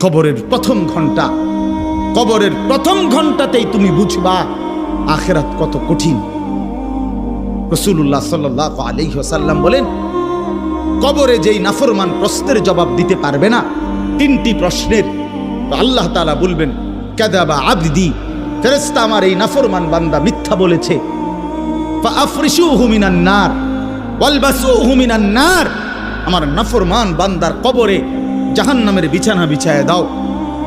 কবরের প্রথম ঘন্টা, কবরের প্রথম ঘন্টাতেই তুমি বুঝবা আখিরাত কত কঠিন। রাসূলুল্লাহ সাল্লাল্লাহু আলাইহি ওয়াসাল্লাম বলেন, কবরে যেই নাফরমান প্রশ্নের জবাব দিতে পারবে না, তিনটি প্রশ্নের, তো আল্লাহ তাআলা বলবেন কাযাবা আবদি, ফেরেশতা আমার এই নাফরমান বান্দা মিথ্যা বলেছে। ফাআফরিশুহু মিনান নার ওয়ালবাসুহু মিনান নার, আমার নাফরমান বান্দার কবরে জাহান্নামের বিছানা বিছায় দাও,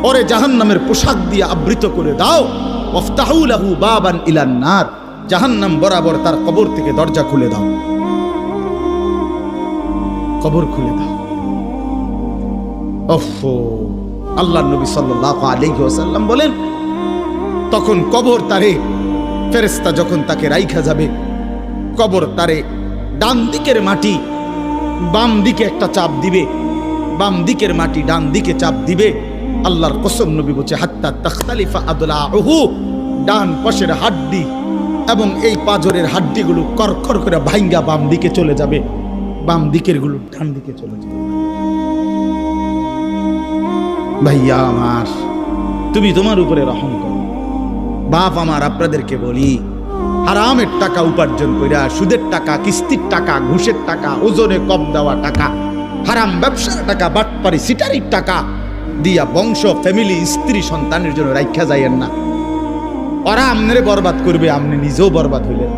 ওরে জাহান্নামের পোশাক দিয়ে আবৃত করে দাও। ওয়াফতাহু লাহু বাবান ইলান নার, জাহান্নাম বরাবর তার কবর থেকে দরজা খুলে দাও, কবর খুলে দাও। ওফো, আল্লাহর নবী সাল্লাল্লাহু আলাইহি ওয়াসাল্লাম বলেন, তখন কবর তারে, ফেরেশতা যখন তাকে রাইখা যাবে, কবর তারে ডান দিকের মাটি বাম দিকে একটা চাপ দিবে, বাম দিকের মাটি ডান দিকে চাপ দিবে। আল্লাহর কসম, নবী বলছে হাত্তা তাখতালিফা আদলাহু, ডান পাশের হাড্ডি এবং এই পাঁজরের হাড্ডিগুলো করকর করে ভাঙ্গা বাম দিকে চলে যাবে, বাম দিকের গুলো ডান দিকে চলে যাবে। ভাইয়া আমার, তুমি তোমার উপরে রহম করো। বাপ আমার, আপনাদেরকে বলি, হারামের টাকা উপার্জন কইরা, সুদের টাকা, কিস্তির টাকা, ঘুষের টাকা, ওজনে কম দেওয়া টাকা, হারাম ব্যবসার টাকা, বাটপারি সিটারির টাকা দিয়া বংশ, ফ্যামিলি, স্ত্রী, সন্তানের জন্য রাইখা যাইয়েন না। ওরা আমনে বরবাদ করবে, আপনি নিজেও বরবাদ হইলেন।